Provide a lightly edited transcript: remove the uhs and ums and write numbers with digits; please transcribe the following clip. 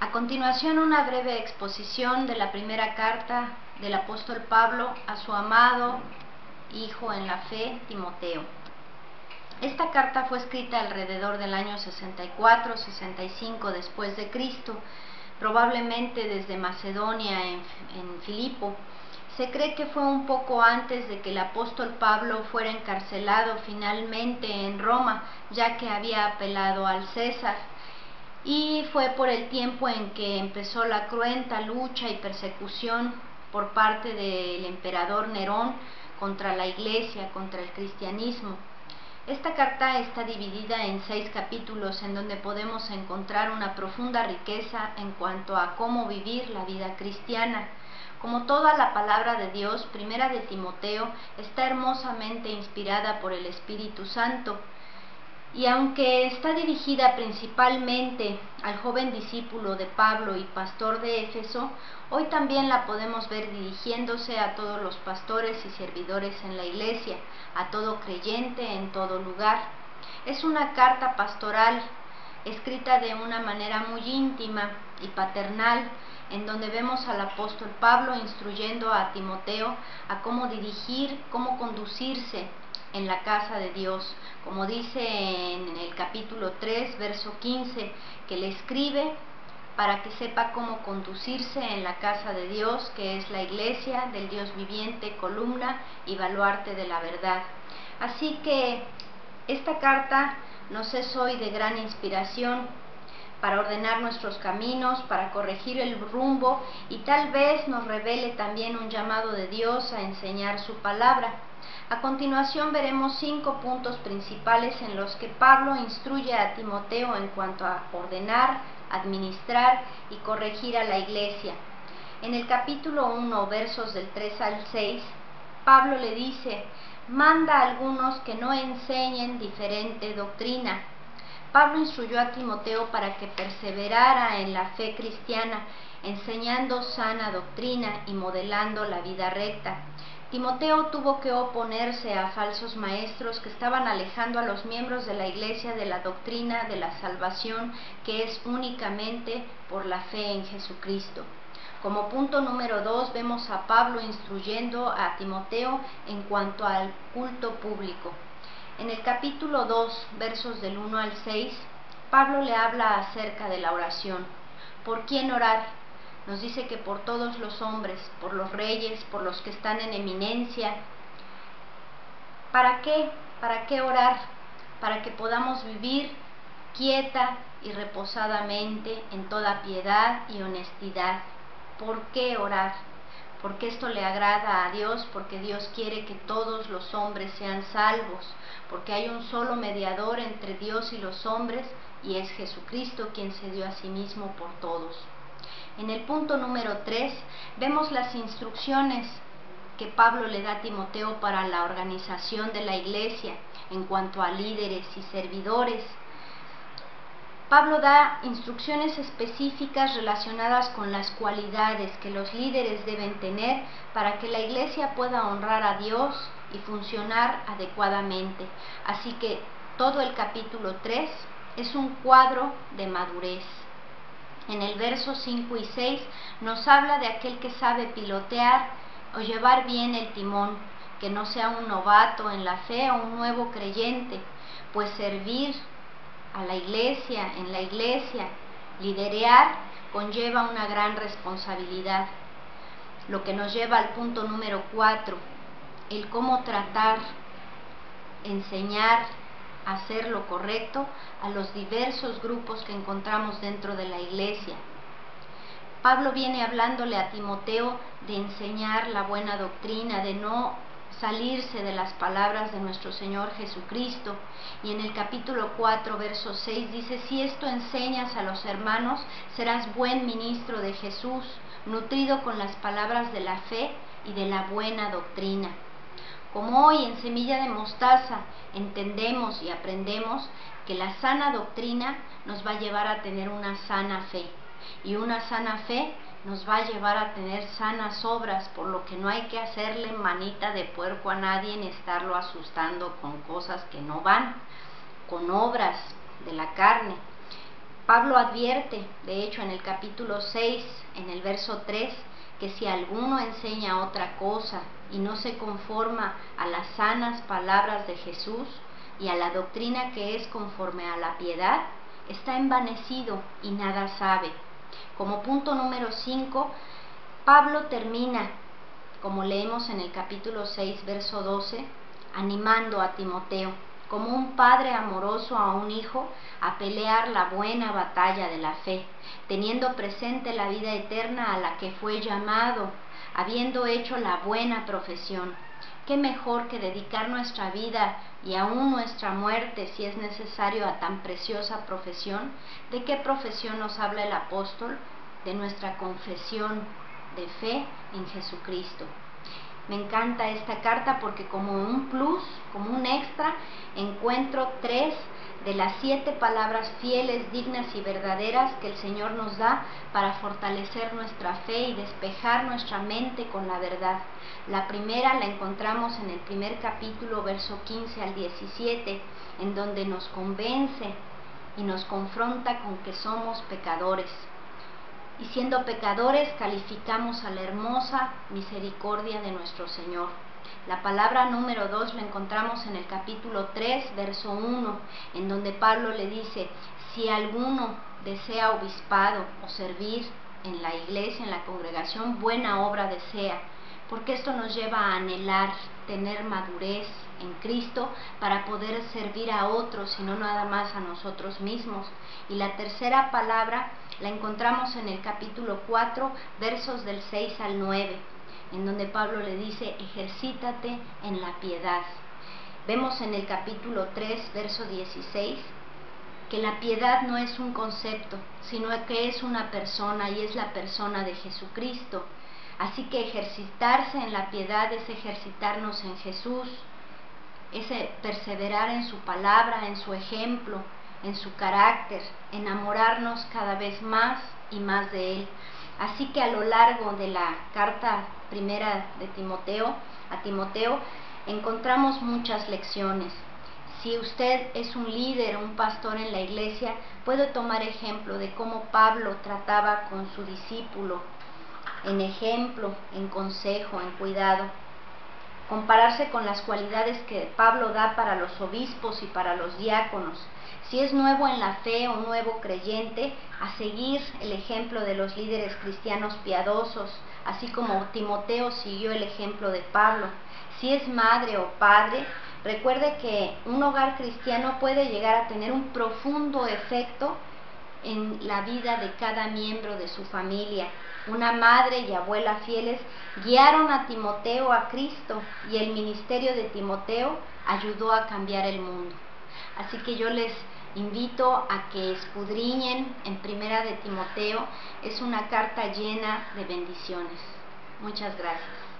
A continuación, una breve exposición de la primera carta del apóstol Pablo a su amado hijo en la fe, Timoteo. Esta carta fue escrita alrededor del año 64-65 después de Cristo, probablemente desde Macedonia en Filipo. Se cree que fue un poco antes de que el apóstol Pablo fuera encarcelado finalmente en Roma, ya que había apelado al César. Y fue por el tiempo en que empezó la cruenta lucha y persecución por parte del emperador Nerón contra la iglesia, contra el cristianismo. Esta carta está dividida en 6 capítulos en donde podemos encontrar una profunda riqueza en cuanto a cómo vivir la vida cristiana. Como toda la palabra de Dios, Primera de Timoteo está hermosamente inspirada por el Espíritu Santo. Y aunque está dirigida principalmente al joven discípulo de Pablo y pastor de Éfeso, hoy también la podemos ver dirigiéndose a todos los pastores y servidores en la iglesia, a todo creyente en todo lugar. Es una carta pastoral escrita de una manera muy íntima y paternal, en donde vemos al apóstol Pablo instruyendo a Timoteo a cómo dirigir, cómo conducirse en la casa de Dios, como dice en el capítulo 3, verso 15, que le escribe para que sepa cómo conducirse en la casa de Dios, que es la iglesia del Dios viviente, columna y baluarte de la verdad. Así que esta carta nos es hoy de gran inspiración para ordenar nuestros caminos, para corregir el rumbo y tal vez nos revele también un llamado de Dios a enseñar su palabra. A continuación veremos 5 puntos principales en los que Pablo instruye a Timoteo en cuanto a ordenar, administrar y corregir a la iglesia. En el capítulo 1, versos del 3 al 6, Pablo le dice: manda a algunos que no enseñen diferente doctrina. Pablo instruyó a Timoteo para que perseverara en la fe cristiana, enseñando sana doctrina y modelando la vida recta. Timoteo tuvo que oponerse a falsos maestros que estaban alejando a los miembros de la iglesia de la doctrina de la salvación, que es únicamente por la fe en Jesucristo. Como punto número 2 vemos a Pablo instruyendo a Timoteo en cuanto al culto público. En el capítulo 2, versos del 1 al 6, Pablo le habla acerca de la oración. ¿Por quién orar? Nos dice que por todos los hombres, por los reyes, por los que están en eminencia. ¿Para qué? ¿Para qué orar? Para que podamos vivir quieta y reposadamente en toda piedad y honestidad. ¿Por qué orar? Porque esto le agrada a Dios, porque Dios quiere que todos los hombres sean salvos, porque hay un solo mediador entre Dios y los hombres, y es Jesucristo quien se dio a sí mismo por todos. En el punto número 3 vemos las instrucciones que Pablo le da a Timoteo para la organización de la iglesia en cuanto a líderes y servidores. Pablo da instrucciones específicas relacionadas con las cualidades que los líderes deben tener para que la iglesia pueda honrar a Dios y funcionar adecuadamente. Así que todo el capítulo 3 es un cuadro de madurez. En el verso 5 y 6 nos habla de aquel que sabe pilotear o llevar bien el timón, que no sea un novato en la fe o un nuevo creyente, pues servir a la iglesia, en la iglesia, liderear, conlleva una gran responsabilidad. Lo que nos lleva al punto número 4, el cómo tratar, enseñar, hacer lo correcto a los diversos grupos que encontramos dentro de la iglesia. Pablo viene hablándole a Timoteo de enseñar la buena doctrina, de no salirse de las palabras de nuestro Señor Jesucristo. Y en el capítulo 4, verso 6 dice: si esto enseñas a los hermanos, serás buen ministro de Jesús, nutrido con las palabras de la fe y de la buena doctrina. Como hoy en Semilla de Mostaza entendemos y aprendemos que la sana doctrina nos va a llevar a tener una sana fe, y una sana fe nos va a llevar a tener sanas obras, por lo que no hay que hacerle manita de puerco a nadie ni estarlo asustando con cosas que no van, con obras de la carne. Pablo advierte, de hecho en el capítulo 6, en el verso 3, que si alguno enseña otra cosa y no se conforma a las sanas palabras de Jesús y a la doctrina que es conforme a la piedad, está envanecido y nada sabe. Como punto número 5, Pablo termina, como leemos en el capítulo 6, verso 12, animando a Timoteo, como un padre amoroso a un hijo, a pelear la buena batalla de la fe, teniendo presente la vida eterna a la que fue llamado, habiendo hecho la buena profesión. ¿Qué mejor que dedicar nuestra vida y aún nuestra muerte, si es necesario, a tan preciosa profesión? ¿De qué profesión nos habla el apóstol? De nuestra confesión de fe en Jesucristo. Me encanta esta carta porque como un plus, como un extra, encuentro 3 de las 7 palabras fieles, dignas y verdaderas que el Señor nos da para fortalecer nuestra fe y despejar nuestra mente con la verdad. La primera la encontramos en el primer capítulo, verso 15 al 17, en donde nos convence y nos confronta con que somos pecadores. Y siendo pecadores, calificamos a la hermosa misericordia de nuestro Señor. La palabra número 2 la encontramos en el capítulo 3, verso 1, en donde Pablo le dice: si alguno desea obispado o servir en la iglesia, en la congregación, buena obra desea, porque esto nos lleva a anhelar tener madurez en Cristo para poder servir a otros y no nada más a nosotros mismos. Y la tercera palabra la encontramos en el capítulo 4, versos del 6 al 9, en donde Pablo le dice: ejercítate en la piedad. Vemos en el capítulo 3, verso 16, que la piedad no es un concepto, sino que es una persona, y es la persona de Jesucristo. Así que ejercitarse en la piedad es ejercitarnos en Jesús, es perseverar en su palabra, en su ejemplo, en su carácter, enamorarnos cada vez más y más de Él. Así que a lo largo de la carta primera de Timoteo, a Timoteo, encontramos muchas lecciones. Si usted es un líder, un pastor en la iglesia, puede tomar ejemplo de cómo Pablo trataba con su discípulo, en ejemplo, en consejo, en cuidado. Compararse con las cualidades que Pablo da para los obispos y para los diáconos. Si es nuevo en la fe o un nuevo creyente, a seguir el ejemplo de los líderes cristianos piadosos, así como Timoteo siguió el ejemplo de Pablo. Si es madre o padre, recuerde que un hogar cristiano puede llegar a tener un profundo efecto en la vida de cada miembro de su familia. Una madre y abuela fieles guiaron a Timoteo a Cristo, y el ministerio de Timoteo ayudó a cambiar el mundo. Así que yo les invito a que escudriñen en Primera de Timoteo. Es una carta llena de bendiciones. Muchas gracias.